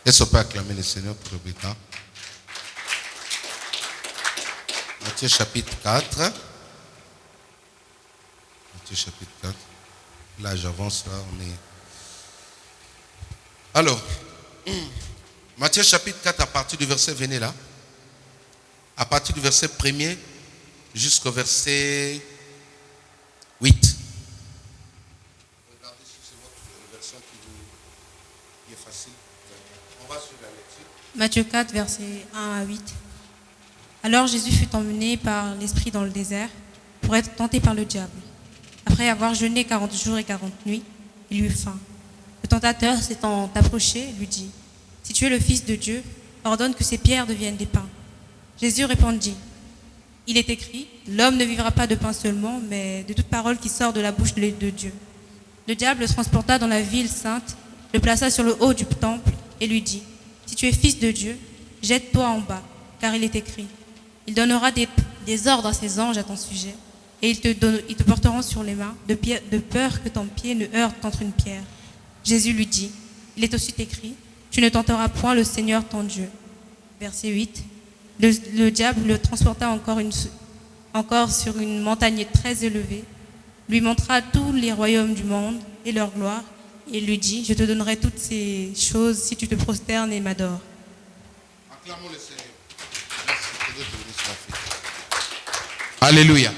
Est-ce qu'on peut acclamer le Seigneur pour Rebecca? Matthieu chapitre 4. Matthieu chapitre 4. Là, j'avance, là, on est... Alors, Matthieu chapitre 4, à partir du verset, venez là. À partir du verset 1er jusqu'au verset 8. Regardez si c'est votre version qui est facile. On va sur la lecture. Matthieu 4, versets 1 à 8. Alors Jésus fut emmené par l'Esprit dans le désert pour être tenté par le diable. Après avoir jeûné 40 jours et 40 nuits, il eut faim. Le tentateur, s'étant approché, lui dit, « Si tu es le Fils de Dieu, ordonne que ces pierres deviennent des pains. » Jésus répondit, « Il est écrit, l'homme ne vivra pas de pain seulement, mais de toute parole qui sort de la bouche de Dieu. » Le diable le transporta dans la ville sainte, le plaça sur le haut du temple et lui dit, « Si tu es Fils de Dieu, jette-toi en bas, car il est écrit, il donnera des ordres à ses anges à ton sujet, et ils te porteront sur les mains, de peur que ton pied ne heurte contre une pierre. » Jésus lui dit, « Il est aussi écrit, tu ne tenteras point le Seigneur ton Dieu. » Verset 8. Le diable le transporta encore sur une montagne très élevée, lui montra tous les royaumes du monde et leur gloire, et lui dit, « Je te donnerai toutes ces choses si tu te prosternes et m'adores. » Acclamons le Seigneur. Merci, que Dieu te bénisse, ma fille. Alléluia.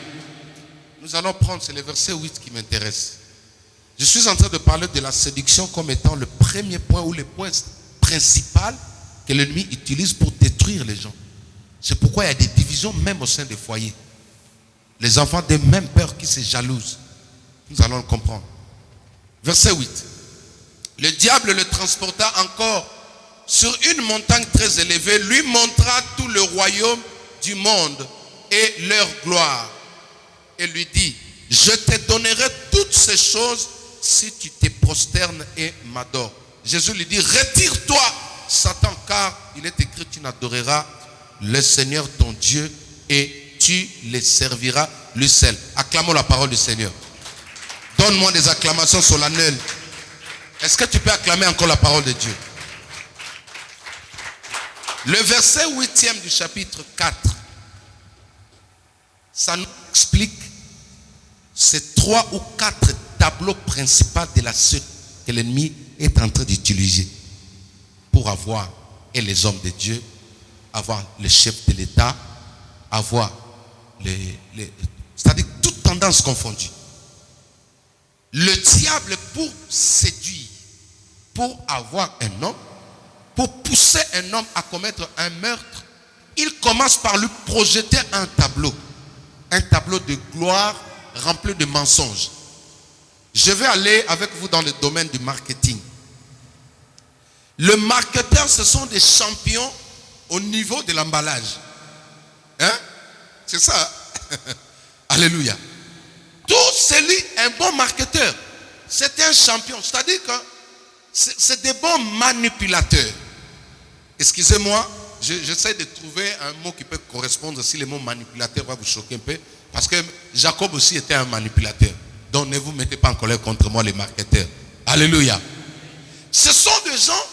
Nous allons prendre, c'est le verset 8 qui m'intéresse. Je suis en train de parler de la séduction comme étant le premier point ou le point principal que l'ennemi utilise pour détruire les gens. C'est pourquoi il y a des divisions même au sein des foyers. Les enfants des mêmes pères qui se jalousent. Nous allons le comprendre. Verset 8. Le diable le transporta encore sur une montagne très élevée, lui montra tout le royaume du monde et leur gloire. Et lui dit, je te donnerai toutes ces choses si tu te prosternes et m'adores. Jésus lui dit, retire-toi, Satan, car il est écrit, tu n'adoreras le Seigneur ton Dieu et tu le serviras lui seul. Acclamons la parole du Seigneur. Donne-moi des acclamations solennelles. Est-ce que tu peux acclamer encore la parole de Dieu? Le verset 8e du chapitre 4, ça nous explique ces 3 ou 4 tableaux principaux de la suite que l'ennemi est en train d'utiliser pour avoir, et les hommes de Dieu, avoir le chef de l'État, avoir c'est-à-dire toute tendance confondue. Le diable, pour séduire, pour avoir un homme, pour pousser un homme à commettre un meurtre, il commence par lui projeter un tableau de gloire rempli de mensonges. Je vais aller avec vous dans le domaine du marketing. Le marketeur, ce sont des champions au niveau de l'emballage. Hein? C'est ça. Alléluia. Tout celui, un bon marketeur, c'est un champion. C'est-à-dire que c'est des bons manipulateurs. Excusez-moi, j'essaie de trouver un mot qui peut correspondre si le mot manipulateur va vous choquer un peu. Parce que Jacob aussi était un manipulateur. Donc ne vous mettez pas en colère contre moi les marketeurs. Alléluia. Ce sont des gens,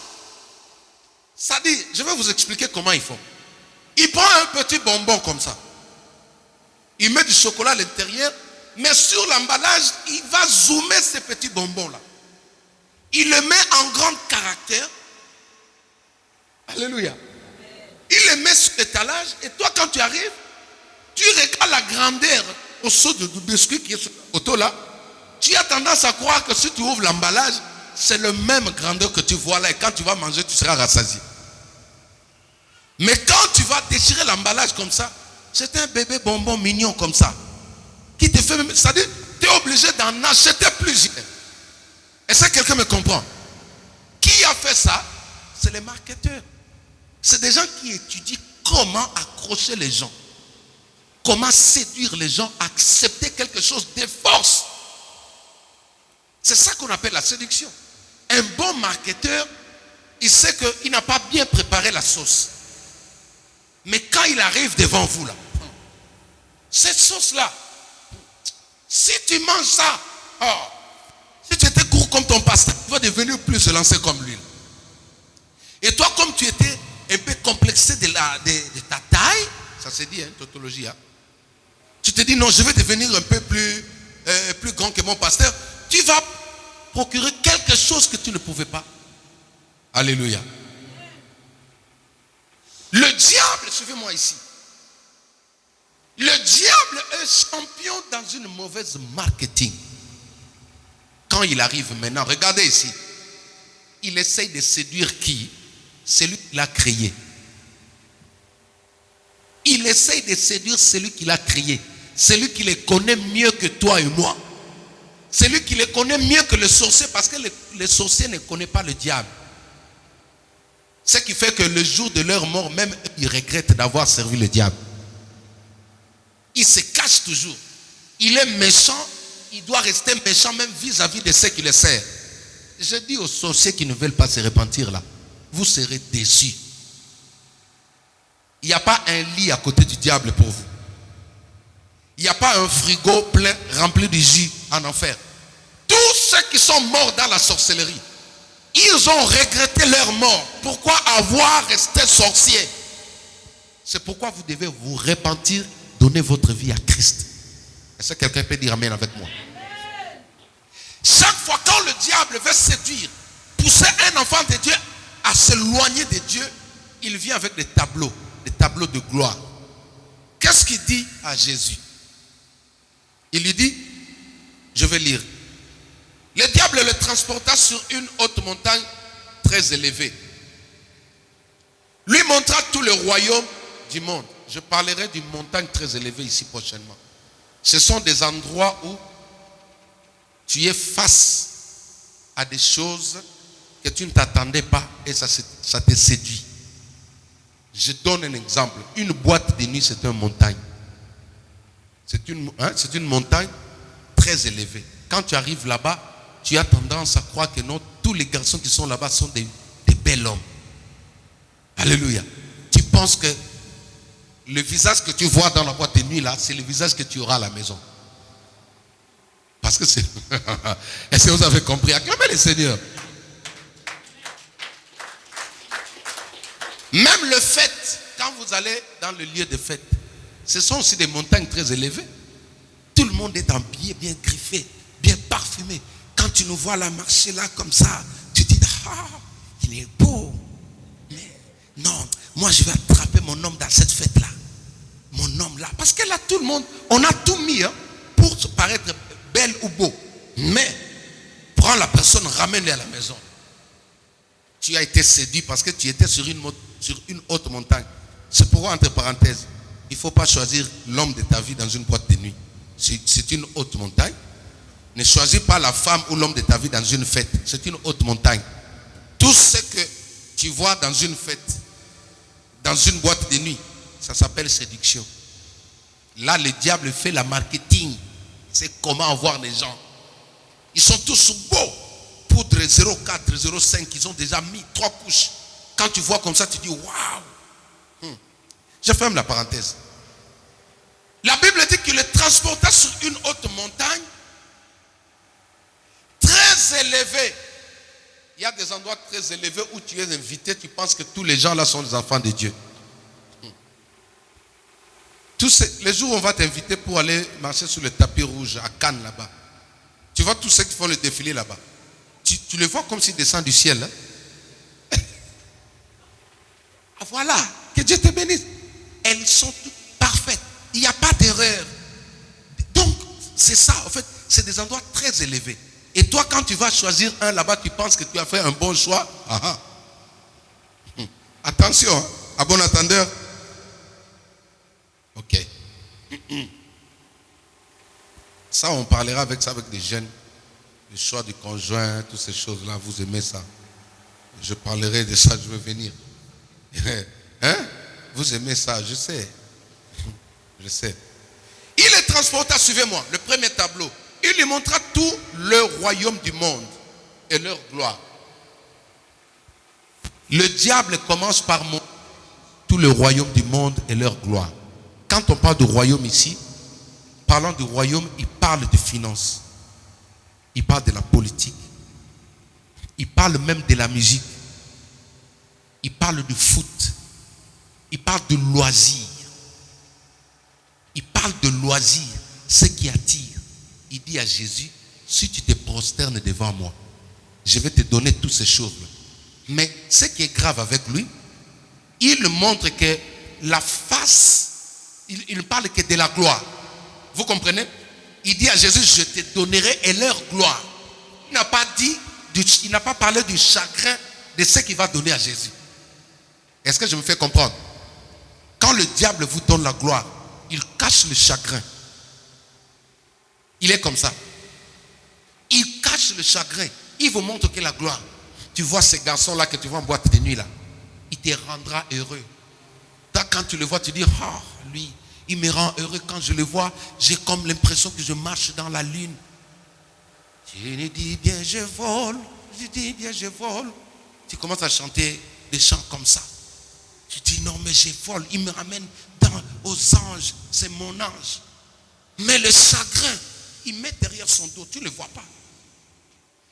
ça dit, je vais vous expliquer comment ils font. Il prend un petit bonbon comme ça. Il met du chocolat à l'intérieur, mais sur l'emballage, il va zoomer ces petits bonbons-là. Il le met en grand caractère. Alléluia. Il le met sur l'étalage et toi quand tu arrives, tu regardes la grandeur au saut du biscuit qui est sur la photo là. Tu as tendance à croire que si tu ouvres l'emballage, c'est le même grandeur que tu vois là et quand tu vas manger, tu seras rassasié. Mais quand tu vas déchirer l'emballage comme ça, c'est un bébé bonbon mignon comme ça. Qui te fait même, c'est-à-dire, tu es obligé d'en acheter plusieurs. Est-ce que quelqu'un me comprend? Qui a fait ça? C'est les marketeurs. C'est des gens qui étudient comment accrocher les gens. Comment séduire les gens à accepter quelque chose de force. C'est ça qu'on appelle la séduction. Un bon marketeur, il sait qu'il n'a pas bien préparé la sauce. Mais quand il arrive devant vous là, cette sauce-là, si tu manges ça, si tu étais court comme ton pasteur, tu vas devenir plus élancé comme lui. Et toi, de ta taille, ça se dit, tautologie. Tu te dis, non, je vais devenir un peu plus grand que mon pasteur. Tu vas procurer quelque chose que tu ne pouvais pas. Alléluia. Le diable, suivez-moi ici. Le diable est champion dans une mauvaise marketing. Quand il arrive maintenant, regardez ici. Il essaye de séduire qui? Celui qui l'a créé. Il essaye de séduire celui qui l'a créé. Celui qui les connaît mieux que toi et moi. Celui qui les connaît mieux que le sorcier, parce que le sorcier ne connaît pas le diable. Ce qui fait que le jour de leur mort, même ils regrettent d'avoir servi le diable. Il se cache toujours. Il est méchant, il doit rester méchant même vis-à-vis de ceux qui le servent. Je dis aux sorciers qui ne veulent pas se repentir là, vous serez déçus. Il n'y a pas un lit à côté du diable pour vous. Il n'y a pas un frigo plein, rempli de jus en enfer. Tous ceux qui sont morts dans la sorcellerie, ils ont regretté leur mort. Pourquoi avoir resté sorcier? C'est pourquoi vous devez vous repentir, donner votre vie à Christ. Est-ce que quelqu'un peut dire amen avec moi? Chaque fois quand le diable veut séduire, pousser un enfant de Dieu à s'éloigner de Dieu, il vient avec des tableaux de gloire. Qu'est-ce qu'il dit à Jésus? Il lui dit, je vais lire. Le diable le transporta sur une haute montagne très élevée. Lui montra tout le royaume du monde. Je parlerai d'une montagne très élevée ici prochainement. Ce sont des endroits où tu es face à des choses que tu ne t'attendais pas et ça te séduit. Je donne un exemple. Une boîte de nuit, c'est une montagne. C'est une montagne très élevée. Quand tu arrives là-bas, tu as tendance à croire que non, tous les garçons qui sont là-bas sont des bels hommes. Alléluia. Tu penses que le visage que tu vois dans la boîte de nuit là, c'est le visage que tu auras à la maison. Parce que c'est... Est-ce que vous avez compris? Acclamez le Seigneur. Même le fait, quand vous allez dans le lieu de fête, ce sont aussi des montagnes très élevées. Tout le monde est habillé, bien griffé, bien parfumé. Quand tu nous vois là marcher là comme ça, tu dis, ah, il est beau. Mais non, moi je vais attraper mon homme dans cette fête-là. Mon homme là. Parce que là, tout le monde, on a tout mis pour paraître belle ou beau. Mais, prends la personne, ramène-la à la maison. Tu as été séduit parce que tu étais sur une haute montagne. C'est pourquoi, entre parenthèses, il ne faut pas choisir l'homme de ta vie dans une boîte de nuit. C'est une haute montagne. Ne choisis pas la femme ou l'homme de ta vie dans une fête. C'est une haute montagne. Tout ce que tu vois dans une fête, dans une boîte de nuit, ça s'appelle séduction. Là, le diable fait la marketing. C'est comment avoir les gens. Ils sont tous beaux. Poudre 0,4, 0,5, ils ont déjà mis 3 couches. Quand tu vois comme ça, tu dis waouh. Je ferme la parenthèse. La Bible dit qu'il le transporta sur une haute montagne très élevée. Il y a des endroits très élevés où tu es invité, tu penses que tous les gens là sont des enfants de Dieu. Les jours où on va t'inviter pour aller marcher sur le tapis rouge à Cannes là-bas, tu vois tous ceux qui font le défilé là-bas. Tu les vois comme s'ils descendent du ciel. Hein? Voilà, que Dieu te bénisse. Elles sont toutes parfaites. Il n'y a pas d'erreur. Donc, c'est ça, en fait, c'est des endroits très élevés. Et toi, quand tu vas choisir un là-bas, tu penses que tu as fait un bon choix. Attention, hein, à bon entendeur. Ok. Ça, on parlera avec ça avec des jeunes. Le choix du conjoint, toutes ces choses-là, vous aimez ça. Je parlerai de ça, je vais venir. Hein? Vous aimez ça, je sais. Je sais. Il les transporta, suivez-moi, le premier tableau. Il lui montra tout le royaume du monde et leur gloire. Le diable commence par montrer tout le royaume du monde et leur gloire. Quand on parle du royaume ici, parlant du royaume, il parle de finances. Il parle de la politique. Il parle même de la musique. Il parle du foot. Il parle de loisir. Il parle de loisir, ce qui attire. Il dit à Jésus, si tu te prosternes devant moi, je vais te donner toutes ces choses-là. Mais ce qui est grave avec lui, il montre que la face, il ne parle que de la gloire. Vous comprenez? Il dit à Jésus, je te donnerai et leur gloire. Il n'a pas parlé du chagrin de ce qu'il va donner à Jésus. Est-ce que je me fais comprendre? Quand le diable vous donne la gloire, il cache le chagrin. Il est comme ça. Il cache le chagrin. Il vous montre que la gloire. Tu vois ces garçons-là que tu vois en boîte de nuit là. Il te rendra heureux. Quand tu le vois, tu dis, lui, il me rend heureux. Quand je le vois, j'ai comme l'impression que je marche dans la lune. Je dis bien je vole. Je dis bien je vole. Tu commences à chanter des chants comme ça. Tu dis non mais je vole. Il me ramène aux anges. C'est mon ange. Mais le chagrin, il met derrière son dos. Tu ne le vois pas.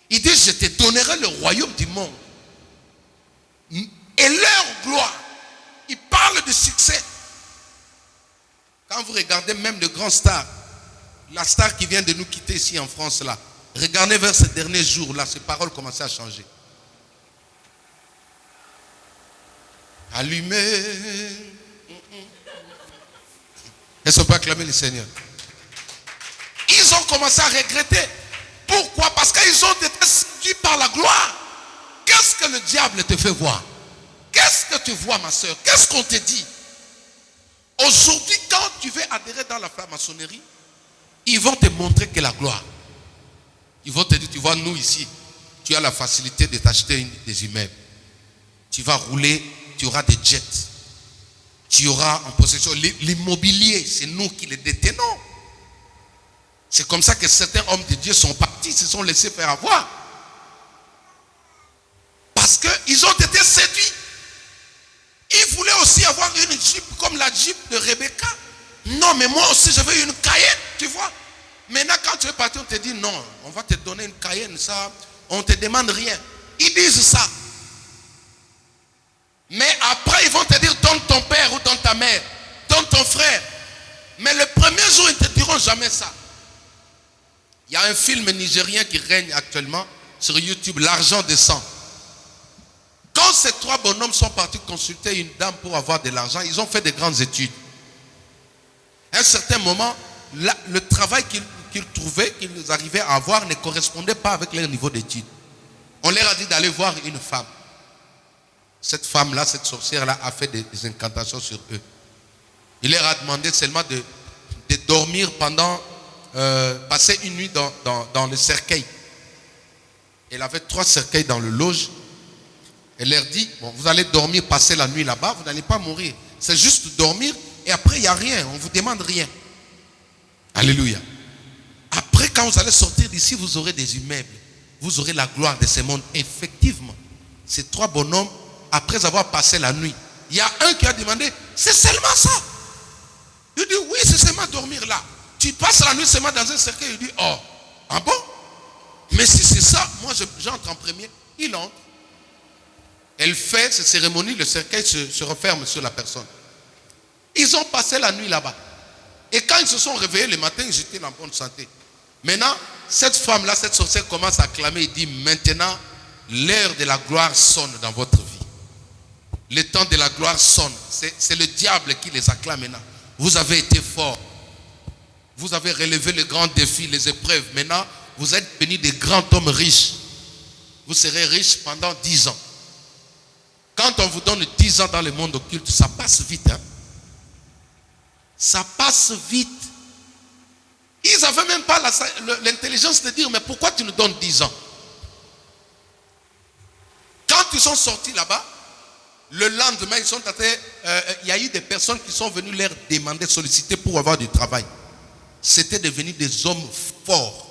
Il dit je te donnerai le royaume du monde. Et leur gloire. Il parle de succès. Quand vous regardez même le grand star, la star qui vient de nous quitter ici en France là, regardez vers ces derniers jours là, ses paroles commençaient à changer. Allumez. Est-ce qu'on peut acclamer le Seigneur? Ils ont commencé à regretter. Pourquoi? Parce qu'ils ont été séduits par la gloire. Qu'est-ce que le diable te fait voir? Qu'est-ce que tu vois, ma soeur? Qu'est-ce qu'on te dit? Aujourd'hui, quand tu veux adhérer dans la franc-maçonnerie, ils vont te montrer que la gloire. Ils vont te dire, tu vois, nous ici, tu as la facilité de t'acheter des immeubles. Tu vas rouler, tu auras des jets. Tu auras en possession l'immobilier, c'est nous qui le détenons. C'est comme ça que certains hommes de Dieu sont partis, se sont laissés faire avoir. Parce qu'ils ont été séduits. Ils voulaient aussi avoir une Jeep comme la Jeep de Rebecca. Non, mais moi aussi, je veux une Cayenne, tu vois. Maintenant, quand tu es parti, on te dit non, on va te donner une Cayenne, ça, on ne te demande rien. Ils disent ça. Mais après, ils vont te dire donne ton père ou donne ta mère, donne ton frère. Mais le premier jour, ils ne te diront jamais ça. Il y a un film nigérien qui règne actuellement sur YouTube, L'argent descend. Quand ces trois bonhommes sont partis consulter une dame pour avoir de l'argent, ils ont fait de grandes études. À un certain moment, le travail qu'ils trouvaient, qu'ils arrivaient à avoir, ne correspondait pas avec leur niveau d'études. On leur a dit d'aller voir une femme. Cette femme-là, cette sorcière-là, a fait des incantations sur eux. Il leur a demandé seulement de dormir pendant, passer une nuit dans le cercueil. Elle avait 3 cercueils dans le loge. Elle leur dit, bon, vous allez dormir, passer la nuit là-bas, vous n'allez pas mourir. C'est juste dormir et après il n'y a rien, on ne vous demande rien. Alléluia. Après, quand vous allez sortir d'ici, vous aurez des immeubles. Vous aurez la gloire de ce monde. Effectivement, ces 3 bonhommes, après avoir passé la nuit, il y a un qui a demandé, c'est seulement ça. Il dit, oui, c'est seulement dormir là. Tu passes la nuit seulement dans un cercueil. Il dit, oh, ah bon? Mais si c'est ça, moi j'entre en premier. Il entre. Elle fait cette cérémonie, le cercueil se referme sur la personne. Ils ont passé la nuit là-bas. Et quand ils se sont réveillés le matin, ils étaient en bonne santé. Maintenant, cette femme-là, cette sorcière commence à clamer et dit, maintenant, l'heure de la gloire sonne dans votre vie. Le temps de la gloire sonne. C'est le diable qui les acclame maintenant. Vous avez été forts. Vous avez relevé les grands défis, les épreuves. Maintenant, vous êtes devenus des grands hommes riches. Vous serez riches pendant 10 ans. Quand on vous donne 10 ans dans le monde occulte, ça passe vite. Hein? Ça passe vite. Ils n'avaient même pas l'intelligence de dire, mais pourquoi tu nous donnes 10 ans? Quand ils sont sortis là-bas, le lendemain, il y a eu des personnes qui sont venues leur demander, solliciter pour avoir du travail. C'était devenu des hommes forts.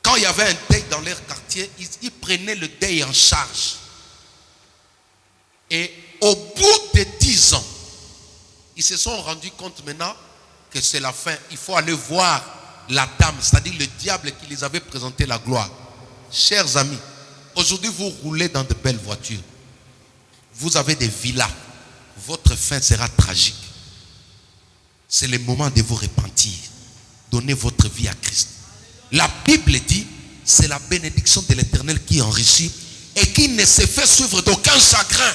Quand il y avait un deuil dans leur quartier, ils prenaient le deuil en charge. Et au bout de 10 ans, ils se sont rendus compte maintenant que c'est la fin. Il faut aller voir la dame, c'est-à-dire le diable qui les avait présenté la gloire. Chers amis, aujourd'hui vous roulez dans de belles voitures. Vous avez des villas. votre fin sera tragique. C'est le moment de vous repentir. Donnez votre vie à Christ. La Bible dit, c'est la bénédiction de l'Éternel qui enrichit et qui ne se fait suivre d'aucun chagrin.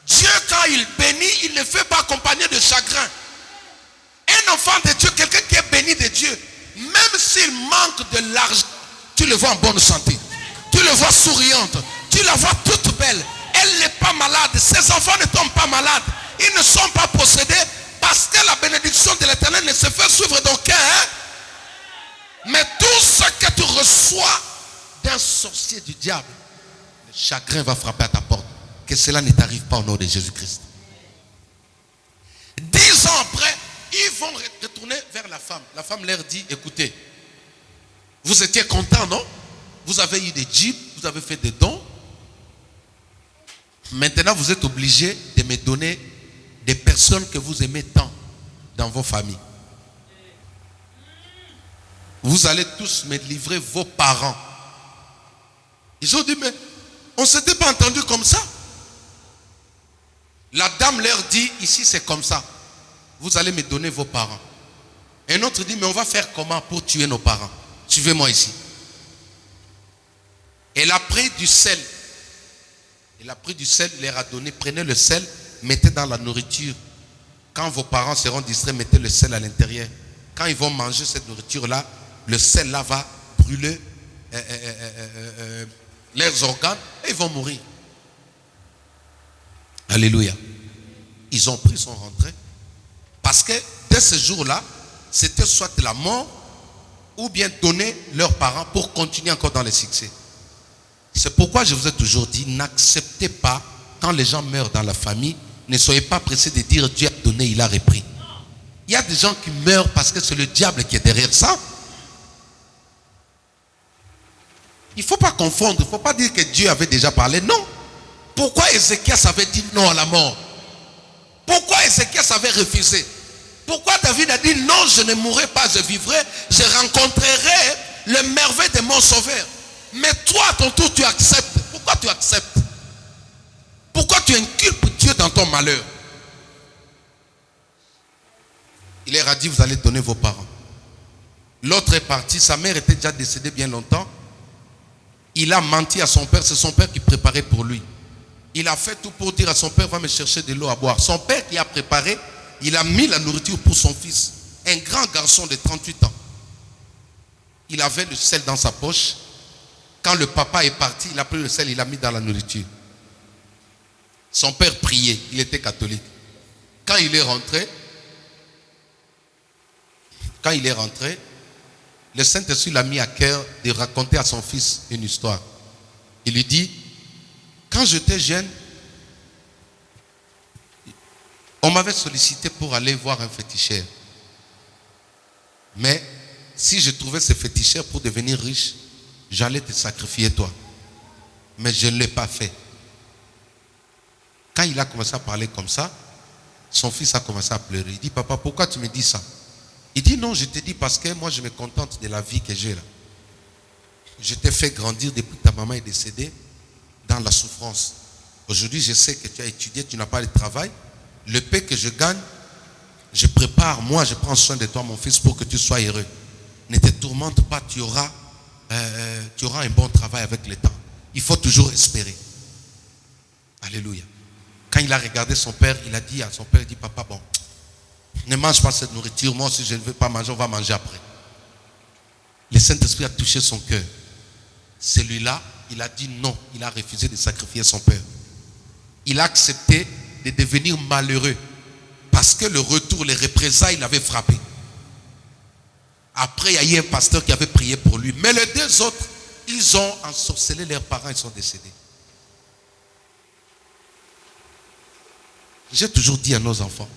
Dieu, quand il bénit, il ne fait pas accompagner de chagrin. Un enfant de Dieu, quelqu'un qui est béni de Dieu, même s'il manque de l'argent, tu le vois en bonne santé. Tu le vois souriante. Tu la vois toute belle. Elle n'est pas malade. Ses enfants ne tombent pas malades. Ils ne sont pas possédés parce que la bénédiction de l'Éternel ne se fait suivre d'aucun. Mais tout ce que tu reçois d'un sorcier du diable, le chagrin va frapper à ta porte. Que cela ne t'arrive pas au nom de Jésus-Christ. 10 ans après, ils vont retourner vers la femme. La femme leur dit, écoutez, vous étiez contents, non? Vous avez eu des jeeps, vous avez fait des dons. Maintenant, vous êtes obligés de me donner des personnes que vous aimez tant dans vos familles. Vous allez tous me livrer vos parents. Ils ont dit, mais on ne s'était pas entendu comme ça. La dame leur dit, ici c'est comme ça. Vous allez me donner vos parents. Un autre dit, mais on va faire comment pour tuer nos parents? Suivez-moi ici. Elle a pris du sel. Elle a pris du sel, il leur a donné, prenez le sel, mettez dans la nourriture. Quand vos parents seront distraits, mettez le sel à l'intérieur. Quand ils vont manger cette nourriture-là, le sel-là va brûler leurs organes et ils vont mourir. Alléluia. Ils ont pris, sont rentrés. Parce que dès ce jour-là, c'était soit la mort ou bien donner leurs parents pour continuer encore dans le succès. C'est pourquoi je vous ai toujours dit, n'acceptez pas, quand les gens meurent dans la famille, ne soyez pas pressés de dire Dieu a donné, il a repris. Il y a des gens qui meurent parce que c'est le diable qui est derrière ça. Il ne faut pas confondre, il ne faut pas dire que Dieu avait déjà parlé. Non. Pourquoi Ézéchias avait dit non à la mort? Pourquoi Ézéchias avait refusé? Pourquoi David a dit non, je ne mourrai pas, je vivrai, je rencontrerai le merveille de mon sauveur. Mais toi, à ton tour, tu acceptes. Pourquoi tu acceptes? Pourquoi tu inculpes Dieu dans ton malheur? Il leur a dit, vous allez donner vos parents. L'autre est parti, sa mère était déjà décédée bien longtemps. Il a menti à son père, c'est son père qui préparait pour lui. Il a fait tout pour dire à son père, va me chercher de l'eau à boire. Son père qui a préparé, il a mis la nourriture pour son fils. Un grand garçon de 38 ans. Il avait le sel dans sa poche. Quand le papa est parti, il a pris le sel, il l'a mis dans la nourriture. Son père priait, il était catholique. Quand il est rentré, le Saint-Esprit l'a mis à cœur de raconter à son fils une histoire. Il lui dit, quand j'étais jeune, on m'avait sollicité pour aller voir un féticheur. Mais si je trouvais ce féticheur pour devenir riche, j'allais te sacrifier toi. Mais je ne l'ai pas fait. Quand il a commencé à parler comme ça, son fils a commencé à pleurer. Il dit, papa, pourquoi tu me dis ça? Il dit, non, je te dis parce que moi je me contente de la vie que j'ai là. Je t'ai fait grandir depuis que ta maman est décédée dans la souffrance. Aujourd'hui, je sais que tu as étudié, tu n'as pas de travail. Le paix que je gagne, je prépare, moi je prends soin de toi, mon fils, pour que tu sois heureux. Ne te tourmente pas, tu auras un bon travail avec le temps. Il faut toujours espérer. Alléluia. Quand il a regardé son père, il a dit à son père, il dit, papa, bon, ne mange pas cette nourriture, moi si je ne veux pas manger, on va manger après. Le Saint-Esprit a touché son cœur. Celui-là, il a dit non, il a refusé de sacrifier son père. Il a accepté de devenir malheureux parce que le retour, les représailles l'avaient frappé. Après, il y a eu un pasteur qui avait prié pour lui. Mais les deux autres, ils ont ensorcelé leurs parents, ils sont décédés. J'ai toujours dit à nos enfants,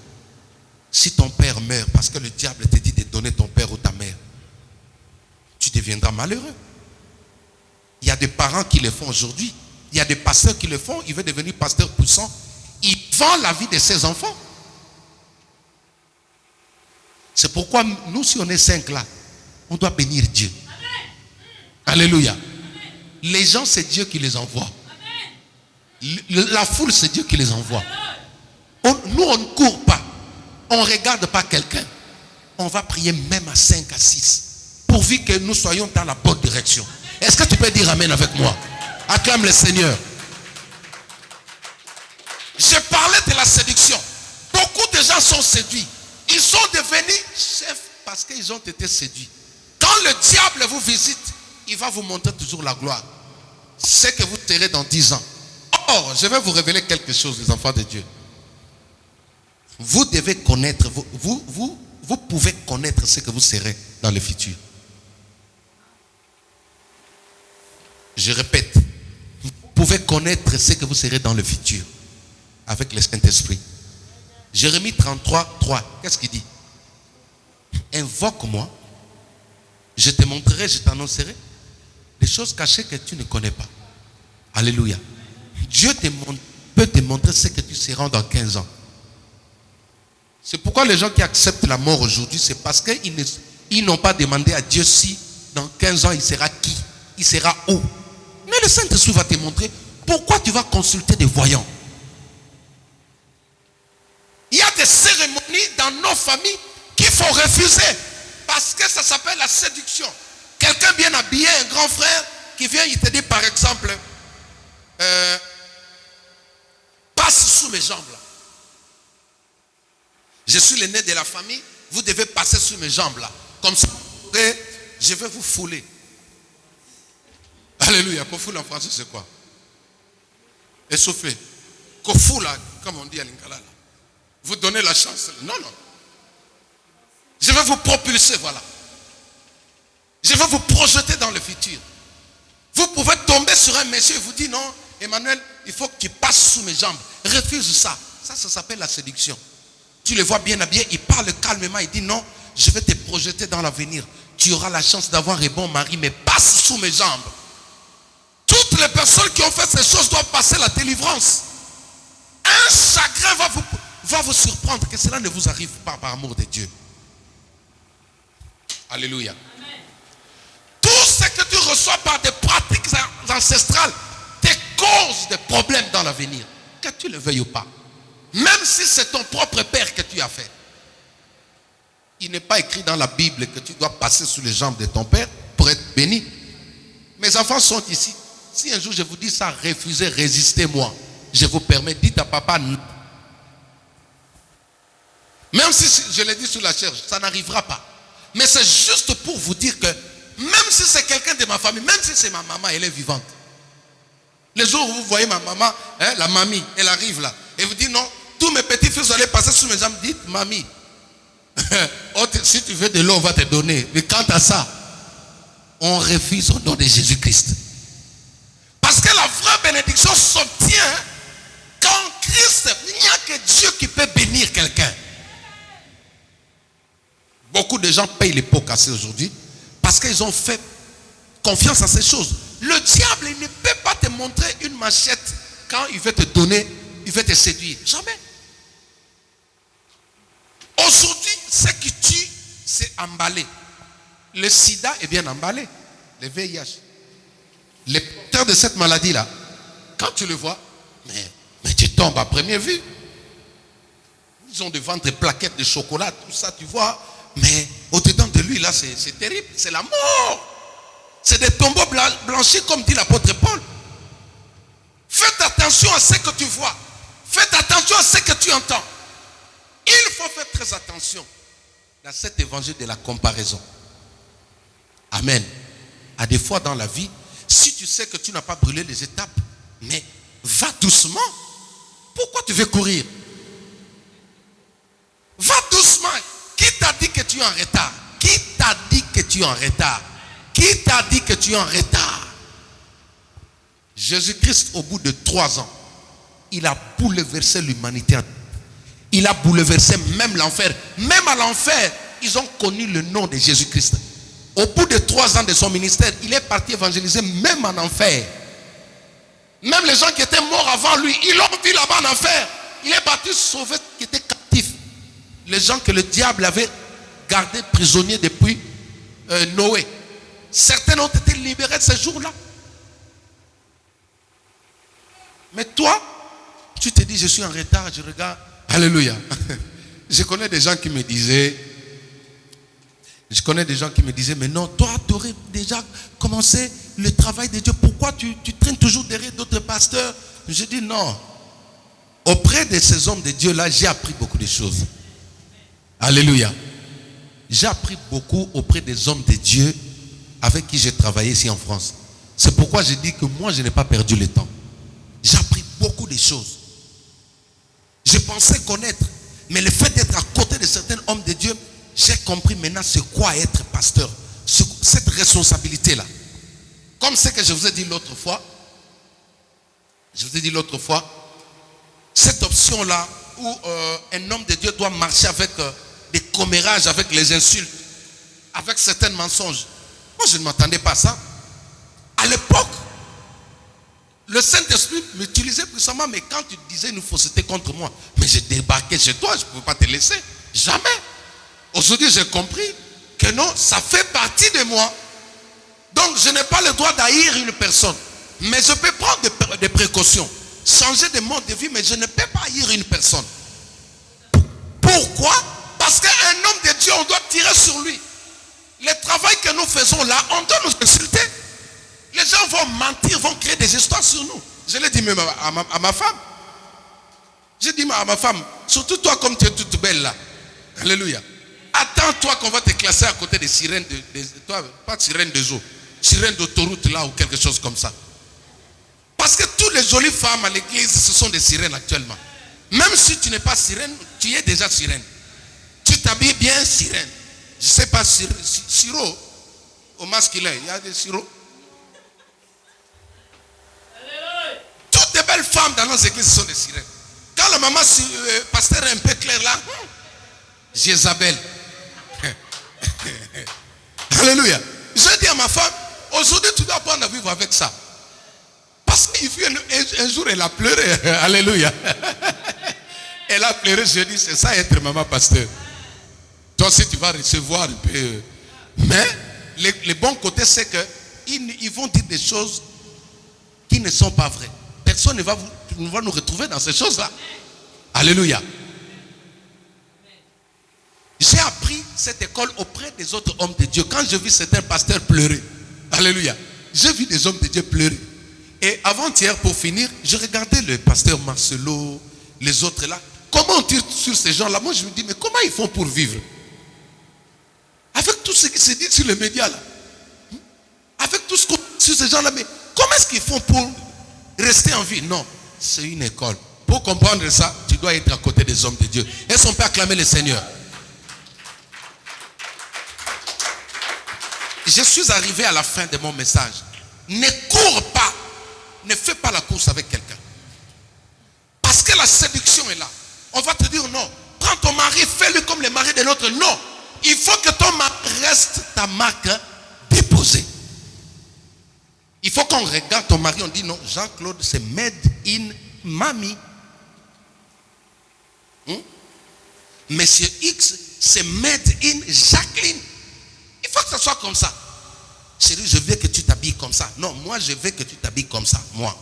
si ton père meurt parce que le diable te dit de donner ton père ou ta mère, tu deviendras malheureux. Il y a des parents qui le font aujourd'hui. Il y a des pasteurs qui le font. Il veut devenir pasteur puissant. Il vend la vie de ses enfants. C'est pourquoi nous, si on est 5 là, on doit bénir Dieu. Alléluia. Les gens, c'est Dieu qui les envoie. La foule, c'est Dieu qui les envoie. nous, on ne court pas. On ne regarde pas quelqu'un. On va prier même à 5, à 6. Pourvu que nous soyons dans la bonne direction. Est-ce que tu peux dire amen avec moi? Acclame le Seigneur. Je parlais de la séduction. Beaucoup de gens sont séduits. Ils sont devenus chefs parce qu'ils ont été séduits. Quand le diable vous visite, il va vous montrer toujours la gloire. C'est que vous serez dans 10 ans. Or, je vais vous révéler quelque chose, les enfants de Dieu. Vous devez connaître, vous pouvez connaître ce que vous serez dans le futur. Je répète, vous pouvez connaître ce que vous serez dans le futur avec le Saint-Esprit. Jérémie 33, 3, qu'est-ce qu'il dit? Invoque-moi, je te montrerai, je t'annoncerai des choses cachées que tu ne connais pas. Alléluia. Dieu peut te montrer ce que tu seras dans 15 ans. C'est pourquoi les gens qui acceptent la mort aujourd'hui, c'est parce qu'ils n'ont pas demandé à Dieu si dans 15 ans il sera qui, il sera où. Mais le Saint-Esprit va te montrer pourquoi tu vas consulter des voyants. Il y a des cérémonies dans nos familles qu'il faut refuser parce que ça s'appelle la séduction. Quelqu'un bien habillé, un grand frère qui vient, il te dit par exemple, passe sous mes jambes là. Je suis l'aîné de la famille, vous devez passer sous mes jambes là. Comme ça, je vais vous fouler. Alléluia. Kofula en français c'est quoi? Essouffler. Kofula, comme on dit à Lingala. Vous donnez la chance. Non, non. Je vais vous propulser, voilà. Je vais vous projeter dans le futur. Vous pouvez tomber sur un monsieur et vous dire non, Emmanuel, il faut que tu passes sous mes jambes. Refuse ça. Ça s'appelle la séduction. Tu le vois bien habillé, il parle calmement, il dit non, je vais te projeter dans l'avenir. Tu auras la chance d'avoir un bon mari, mais passe sous mes jambes. Toutes les personnes qui ont fait ces choses doivent passer la délivrance. Un chagrin va vous surprendre, que cela ne vous arrive pas par amour de Dieu. Alléluia. Amen. Tout ce que tu reçois par des pratiques ancestrales te cause des problèmes dans l'avenir, que tu le veuilles ou pas. Même si c'est ton propre père que tu as fait. Il n'est pas écrit dans la Bible que tu dois passer sous les jambes de ton père pour être béni. Mes enfants sont ici. Si un jour je vous dis ça, refusez, résistez-moi. Je vous permets, dites à papa non. Même si je l'ai dit sur la chair, ça n'arrivera pas. Mais c'est juste pour vous dire que même si c'est quelqu'un de ma famille, même si c'est ma maman, elle est vivante. Les jours où vous voyez ma maman, hein, la mamie, elle arrive là. Et vous dites non, tous mes petits fils allaient passer sous mes jambes. Dites mamie, si tu veux de l'eau, on va te donner. Mais quant à ça, on refuse au nom de Jésus-Christ. Parce que la vraie bénédiction s'obtient quand Christ, il n'y a que Dieu qui peut bénir quelqu'un. Beaucoup de gens payent les pots cassés aujourd'hui parce qu'ils ont fait confiance à ces choses. Le diable, il ne peut pas te montrer une machette quand il veut te donner, il veut te séduire. Jamais. Aujourd'hui, ce qui tue, c'est emballé. Le sida est bien emballé. Le VIH. Les porteurs de cette maladie-là, quand tu le vois, mais tu tombes à première vue. Ils ont des ventres, des plaquettes de chocolat, tout ça, tu vois. Mais au-dedans de lui, là, c'est terrible. C'est la mort. C'est des tombeaux blanchis, comme dit l'apôtre Paul. Faites attention à ce que tu vois. Faites attention à ce que tu entends. Il faut faire très attention dans cet évangile de la comparaison. Amen. À des fois dans la vie, si tu sais que tu n'as pas brûlé les étapes, mais va doucement. Pourquoi tu veux courir? Va doucement. Qui t'a dit que tu es en retard? Qui t'a dit que tu es en retard? Qui t'a dit que tu es en retard? Jésus-Christ, au bout de 3 ans, il a bouleversé l'humanité. Il a bouleversé même l'enfer. Même à l'enfer, ils ont connu le nom de Jésus-Christ. Au bout de 3 ans de son ministère, il est parti évangéliser même en enfer. Même les gens qui étaient morts avant lui, ils l'ont vu là-bas en enfer. Il est parti sauver ceux qui étaient captifs. Les gens que le diable avait gardés prisonniers depuis Noé. Certains ont été libérés de ces jours-là. Mais toi, tu te dis, je suis en retard, je regarde. Alléluia. Je connais des gens qui me disaient, mais non, toi, tu aurais déjà commencé le travail de Dieu. Pourquoi tu traînes toujours derrière d'autres pasteurs? Je dis non. Auprès de ces hommes de Dieu-là, j'ai appris beaucoup de choses. Alléluia. J'ai appris beaucoup auprès des hommes de Dieu avec qui j'ai travaillé ici en France. C'est pourquoi je dis que moi, je n'ai pas perdu le temps. J'ai appris beaucoup de choses. Je pensais connaître, mais le fait d'être à côté de certains hommes de Dieu, j'ai compris maintenant c'est quoi être pasteur. Cette responsabilité-là. Comme ce que je vous ai dit l'autre fois, cette option-là où un homme de Dieu doit marcher avec des commérages, avec les insultes, avec certains mensonges. Moi, je ne m'attendais pas à ça. À l'époque, le Saint-Esprit m'utilisait puissamment, mais quand tu disais une fausseté contre moi, mais j'ai débarqué chez toi, je ne pouvais pas te laisser. Jamais. Aujourd'hui, j'ai compris que non, ça fait partie de moi. Donc, je n'ai pas le droit d'haïr une personne. Mais je peux prendre des précautions. Changer de mode de vie, mais je ne peux pas haïr une personne. Pourquoi? Parce qu'un homme de Dieu, on doit tirer sur lui. Le travail que nous faisons là, on doit nous insulter. Les gens vont mentir, vont créer des histoires sur nous. Je l'ai dit même à ma femme. J'ai dit à ma femme, surtout toi comme tu es toute belle là. Alléluia. Attends-toi qu'on va te classer à côté des sirènes, toi, pas de sirènes de eau, sirènes d'autoroute là ou quelque chose comme ça. Parce que toutes les jolies femmes à l'église, ce sont des sirènes actuellement. Même si tu n'es pas sirène, tu es déjà sirène. Tu t'habilles bien sirène. Je ne sais pas, sirop au masculin, il y a des sirops. Toutes les belles femmes dans nos églises sont des sirènes. Quand la maman pasteur est un peu claire là, Jézabel. Alléluia. Je dis à ma femme, aujourd'hui tu dois apprendre à vivre avec ça. Parce qu'un jour elle a pleuré. Alléluia. Elle a pleuré, je dis, c'est ça être maman pasteur. Toi aussi tu vas recevoir un peu. Mais le bon côté c'est qu'ils vont dire des choses qui ne sont pas vraies. Personne ne va nous retrouver dans ces choses-là. Alléluia. J'ai appris cette école auprès des autres hommes de Dieu. Quand je vis certains pasteurs pleurer. Alléluia. J'ai vu des hommes de Dieu pleurer. Et avant-hier, pour finir, je regardais le pasteur Marcelo, les autres là. Comment on tire sur ces gens-là? Moi, je me dis, mais comment ils font pour vivre? Avec tout ce qui se dit sur les médias là. Avec tout ce qu'on dit sur ces gens-là, mais comment est-ce qu'ils font pour rester en vie? Non, c'est une école. Pour comprendre ça, tu dois être à côté des hommes de Dieu. Est-ce qu'on peut acclamer le Seigneur? Je suis arrivé à la fin de mon message. Ne cours pas. Ne fais pas la course avec quelqu'un. Parce que la séduction est là. On va te dire non. Prends ton mari, fais-le comme le mari de l'autre. Non. Il faut que ton mari reste ta marque déposée. Il faut qu'on regarde ton mari, on dit non, Jean-Claude, c'est made in Mamie. Monsieur X, c'est made in Jacqueline. Il faut que ça soit comme ça. Chérie, je veux que tu t'habilles comme ça. Non, moi, je veux que tu t'habilles comme ça. Moi.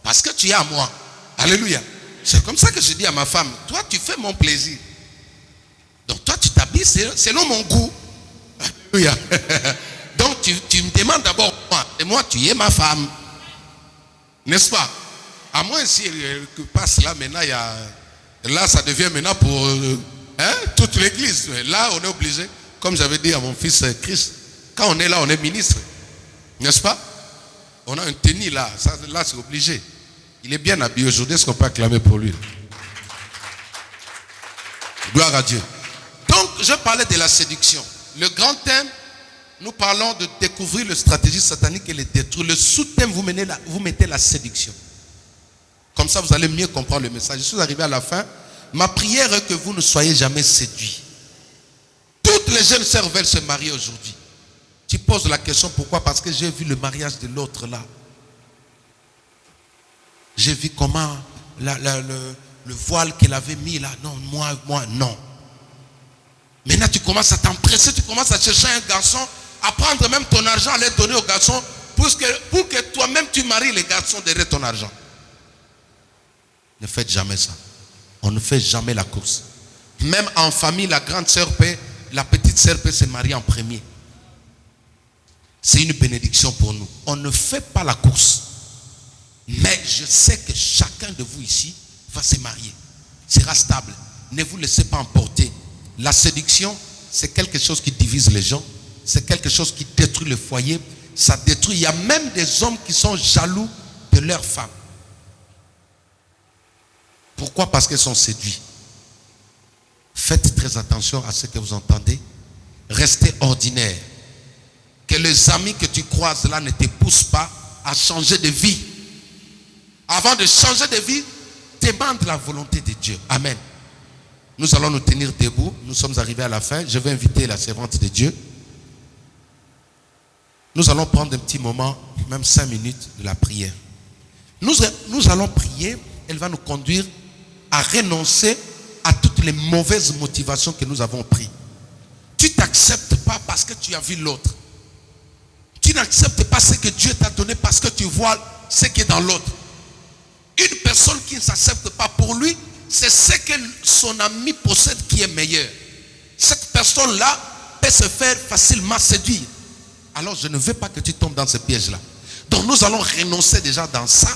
Parce que tu es à moi. Alléluia. C'est comme ça que je dis à ma femme, toi, tu fais mon plaisir. Donc, toi, tu t'habilles selon mon goût. Alléluia. Donc, tu me demandes d'abord moi. Et moi, tu es ma femme. N'est-ce pas? À moins si elle passe là, maintenant, là, ça devient maintenant pour toute l'église. Là, on est obligé. Comme j'avais dit à mon fils Christ, quand on est là, on est ministre. N'est-ce pas? On a un tennis là. Ça, là, c'est obligé. Il est bien habillé aujourd'hui. Est-ce qu'on peut acclamer pour lui? Gloire à Dieu. Donc, je parlais de la séduction. Le grand thème, nous parlons de découvrir la stratégie satanique et les détruire. Le sous-thème, vous mettez la séduction. Comme ça, vous allez mieux comprendre le message. Je suis arrivé à la fin. Ma prière est que vous ne soyez jamais séduits. Toutes les jeunes sœurs veulent se marier aujourd'hui. Tu poses la question, pourquoi? Parce que j'ai vu le mariage de l'autre là. J'ai vu comment le voile qu'elle avait mis là. Non, moi, non. Maintenant, tu commences à t'empresser, tu commences à chercher un garçon, à prendre même ton argent, à le donner au garçon, pour que toi-même tu maries les garçons derrière ton argent. Ne faites jamais ça. On ne fait jamais la course. Même en famille, la grande sœur peut, la petite sœur peut se marier en premier. C'est une bénédiction pour nous. On ne fait pas la course. Mais je sais que chacun de vous ici va se marier. Sera stable. Ne vous laissez pas emporter. La séduction, c'est quelque chose qui divise les gens. C'est quelque chose qui détruit le foyer. Ça détruit. Il y a même des hommes qui sont jaloux de leur femme. Pourquoi? Parce qu'ils sont séduits. Faites très attention à ce que vous entendez. Restez ordinaire. Que les amis que tu croises là ne te poussent pas à changer de vie. Avant de changer de vie, demande la volonté de Dieu. Amen. Nous allons nous tenir debout. Nous sommes arrivés à la fin. Je vais inviter la servante de Dieu. Nous allons prendre un petit moment, même 5 minutes de la prière. Nous allons prier. Elle va nous conduire à renoncer à toutes les mauvaises motivations que nous avons prises. Tu ne t'acceptes pas parce que tu as vu l'autre. Tu n'acceptes pas ce que Dieu t'a donné parce que tu vois ce qui est dans l'autre. Une personne qui ne s'accepte pas, pour lui, c'est ce que son ami possède qui est meilleur. Cette personne-là peut se faire facilement séduire. Alors je ne veux pas que tu tombes dans ce piège-là. Donc nous allons renoncer déjà dans ça.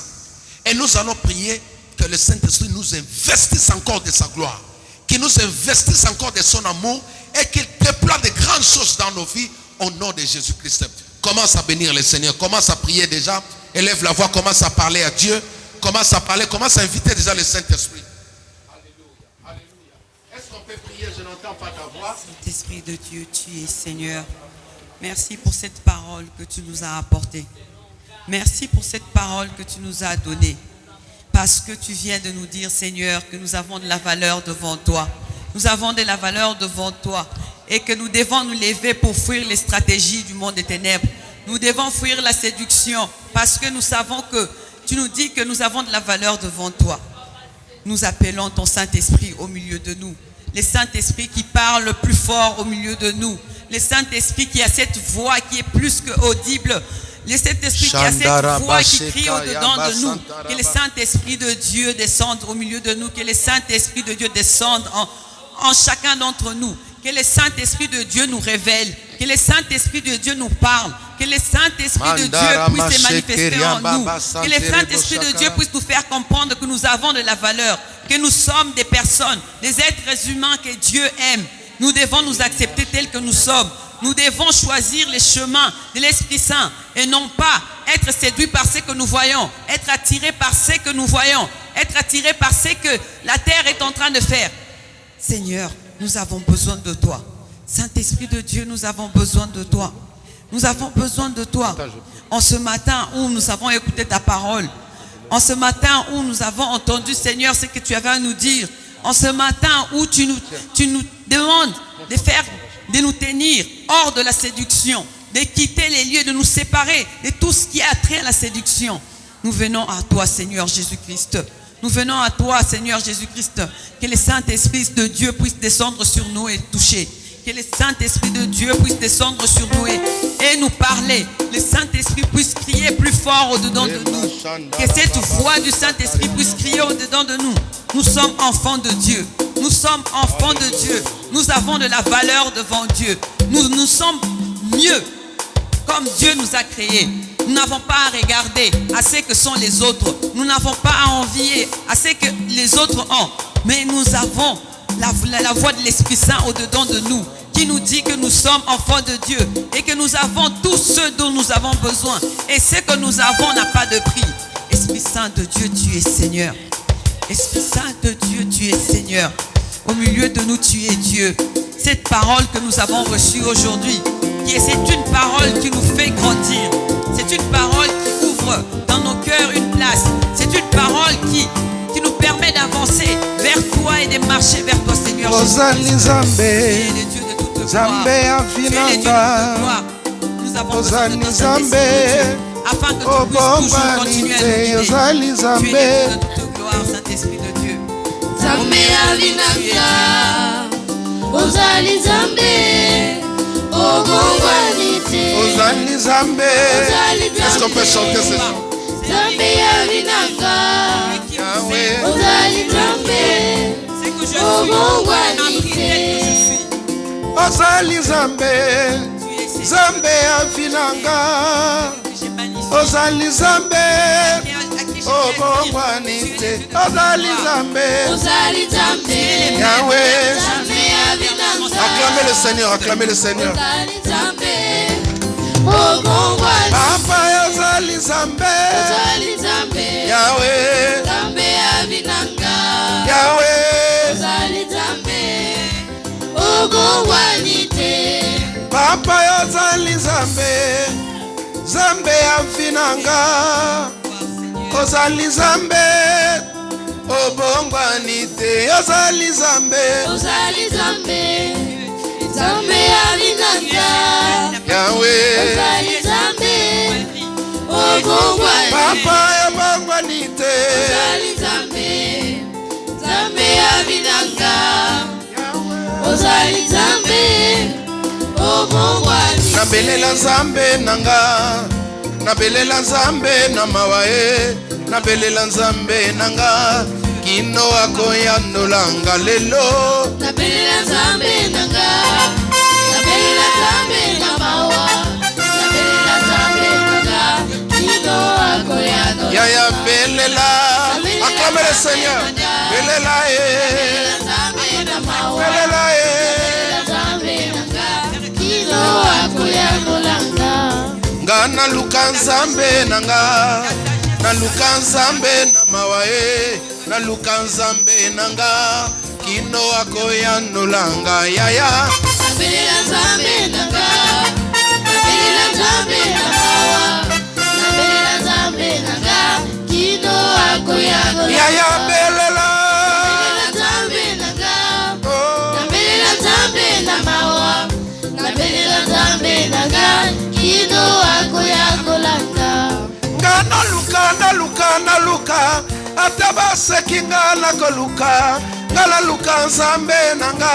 Et nous allons prier que le Saint-Esprit nous investisse encore de sa gloire. Qu'il nous investisse encore de son amour. Et qu'il déploie de grandes choses dans nos vies au nom de Jésus-Christ. Commence à bénir le Seigneur. Commence à prier déjà. Élève la voix. Commence à parler à Dieu. Commence à parler. Commence à inviter déjà le Saint-Esprit. Alléluia. Alléluia. Est-ce qu'on peut prier? Je n'entends pas ta voix. Saint-Esprit de Dieu, tu es Seigneur. Merci pour cette parole que tu nous as apportée. Merci pour cette parole que tu nous as donnée. Parce que tu viens de nous dire, Seigneur, que nous avons de la valeur devant toi. Nous avons de la valeur devant toi. Et que nous devons nous lever pour fuir les stratégies du monde des ténèbres. Nous devons fuir la séduction. Parce que nous savons que tu nous dis que nous avons de la valeur devant toi. Nous appelons ton Saint-Esprit au milieu de nous. Le Saint-Esprit qui parle le plus fort au milieu de nous. Le Saint-Esprit qui a cette voix qui est plus que audible. Le Saint-Esprit qui a cette voix qui crie au-dedans de nous. Que le Saint-Esprit de Dieu descende au milieu de nous. Que le Saint-Esprit de Dieu descende en chacun d'entre nous. Que le Saint-Esprit de Dieu nous révèle. Que le Saint-Esprit de Dieu nous parle. Que le Saint-Esprit de Dieu puisse se manifester en nous. Que le Saint-Esprit de Dieu puisse nous faire comprendre que nous avons de la valeur. Que nous sommes des personnes, des êtres humains que Dieu aime. Nous devons nous accepter tels que nous sommes. Nous devons choisir les chemins de l'Esprit Saint et non pas être séduits par ce que nous voyons, être attirés par ce que nous voyons, être attirés par ce que la terre est en train de faire. Seigneur, nous avons besoin de toi. Saint-Esprit de Dieu, nous avons besoin de toi. Nous avons besoin de toi. En ce matin où nous avons écouté ta parole, en ce matin où nous avons entendu, Seigneur, ce que tu avais à nous dire, en ce matin où tu nous demandes de nous tenir hors de la séduction, de quitter les lieux, de nous séparer de tout ce qui a trait à la séduction. Nous venons à toi, Seigneur Jésus-Christ. Nous venons à toi, Seigneur Jésus-Christ. Que le Saint-Esprit de Dieu puisse descendre sur nous et toucher. Que le Saint-Esprit de Dieu puisse descendre sur nous et nous parler. Le Saint-Esprit puisse crier plus fort au-dedans de nous. Que cette voix du Saint-Esprit puisse crier au-dedans de nous. Nous sommes enfants de Dieu. Nous sommes enfants de Dieu. Nous avons de la valeur devant Dieu. Nous sommes mieux comme Dieu nous a créés. Nous n'avons pas à regarder à ce que sont les autres. Nous n'avons pas à envier à ce que les autres ont. Mais nous avons la voix de l'Esprit Saint au-dedans de nous qui nous dit que nous sommes enfants de Dieu et que nous avons tout ce dont nous avons besoin. Et ce que nous avons n'a pas de prix. Esprit Saint de Dieu, tu es Seigneur. Esprit Saint de Dieu, tu es Seigneur. Au milieu de nous, tu es Dieu. Cette parole que nous avons reçue aujourd'hui, c'est une parole qui nous fait grandir. C'est une parole qui ouvre dans nos cœurs une place. C'est une parole qui nous permet d'avancer vers toi et de marcher vers toi, Seigneur Jésus. Tu es le Dieu de toute gloire. Tu es le Dieu de toute gloire. Nous avons besoin de ton Saint-Esprit, afin que tu puisses toujours continuer à nous guider. Tu es le Dieu de toute gloire, Saint-Esprit de Dieu. Zambe alinanga, ozali Zambe, obongwanite. Ozali Zambe. Est-ce qu'on peut chanter ce chant? Zambe alinanga, ozali Zambe, ozali Nzambe, Nzambe afinanga, ozali Nzambe, obongwani te, ozali Nzambe, Yahweh. Acclamez le Seigneur, acclamez le Seigneur. Papa ozali Nzambe, Yahweh, Yahweh. Papa ozali Nzambe, Nzambe afinanga, ozali Nzambe, obongwani te, ozali Nzambe, Yahweh. Papa obongwani te, nabelela Nzambe nanga, nabelela Nzambe na mawae, nabelela Nzambe nanga, kino akoyanolanga lelo, nabelela Nzambe nanga, nabelela Nzambe na mawa, nabelela Nzambe nanga, kino akoyanolanga. Yaya belela, acclamez le Seigneur, belela belela Ngana luka Nzambe nanga, na luka Nzambe na mawae, na luka Nzambe nanga, kino akoyanolanga yaya. Nabelela Nzambe nanga, nabelela Nzambe na mawa, nabelela Nzambe nanga, kino akoyanolanga yaya belela. Nabelela Nzambe nanga, nabelela Nzambe na mawa, nabelela Nzambe nanga, kino akoyanolanga. Ngana luka na luka, ataba sekinga na koluka, ngala luka Nzambe nanga,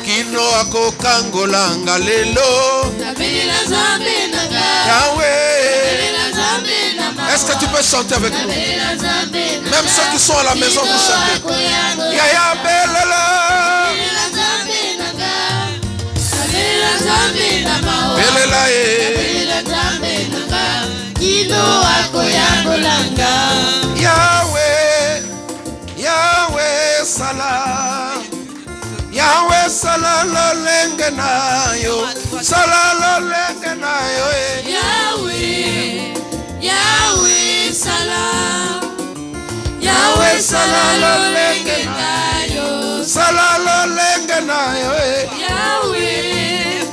kino akokangolanga lelo. Nabelela Nzambe nanga, Yahweh. nabelela Nzambe na mawa. Est-ce que tu peux chanter avec nous? Nabelela Nzambe nanga, Même ceux qui sont à la maison, vous chantez. akoyanolanga. Yaya belela. Nabelela Nzambe nanga, nabelela Nzambe na mawa, Belela nabelela Nzambe nanga, kino akoyanolanga. Yahweh, Yahweh sala, Yahweh sala lolenge nayo, sala lolenge nayo. Yahweh, Yahweh salam, Yahweh salam lolenge nayo, Sala lolenge nayo. Yahweh,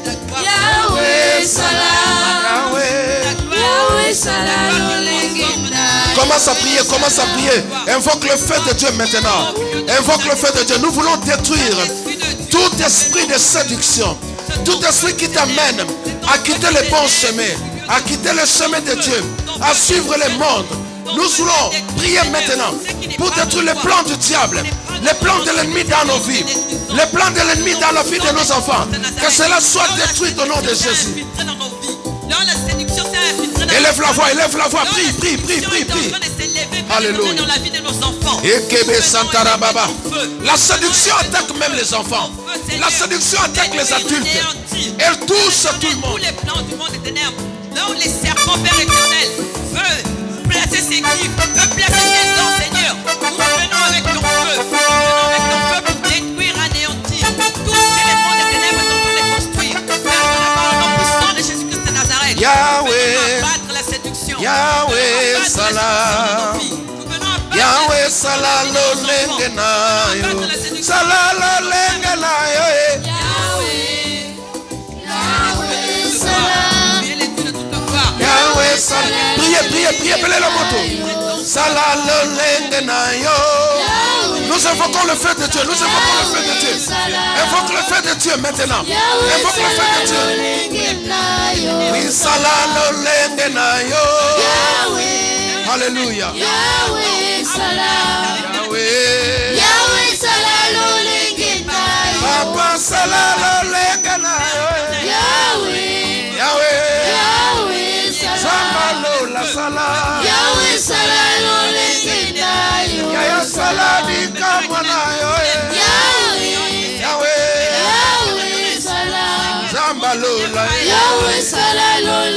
Yahweh salam, Yahweh. Yahweh salam lolenge nayo. Commence à prier, commence à prier. Invoque le feu de Dieu maintenant. Invoque le feu de Dieu. Nous voulons détruire tout esprit de séduction, tout esprit qui t'amène à quitter le bon chemin, à quitter le chemin de Dieu, à suivre le monde. Nous voulons prier maintenant pour détruire les plans du diable, les plans de l'ennemi dans nos vies, les plans de l'ennemi dans la vie de nos enfants. Que cela soit détruit au nom de Jésus. Élève la voix, prie, prie, prie, prie, prie. Alléluia. Ekebe Santara Baba. La séduction attaque même les enfants. La séduction attaque les adultes. Elle touche tout le monde. Tous les plans du monde des ténèbres, là où les serpents, Père éternel, veulent placer ses griffes, veulent placer ses dents, Seigneur. Nous venons avec ton feu. Nous venons avec ton feu pour détruire, anéantir tous ces éléments des ténèbres dont on les construit. Père, dans la parole non puissant de Jésus-Christ de Nazareth. Yahweh. Battre la séduction. Yahweh Salah. Yahweh Salah lolenge nayo. Salah lolenge nayo. Yahweh, Yahweh salam, Yahweh Salah. Priez, priez, priez, appelez le moto. Salah lolenge nayo. Nous invoquons le feu de Dieu. Nous invoquons le feu de Dieu. Invoque le feu de Dieu maintenant. Invoque le feu de Dieu. Oui, Salah lolenge nayo. Alléluia. Yahweh salam, Yahweh. Yahweh salam lolenge nayo. Papa Salah lolenge nayo. Yahweh, Yahweh. Yahweh salam, Sambalo la Salah. Yahweh salam lolenge nayo. Yaya Salah di kamwa nayo. Yahweh, Yahweh. Yahweh salam. Balola. Yahweh sala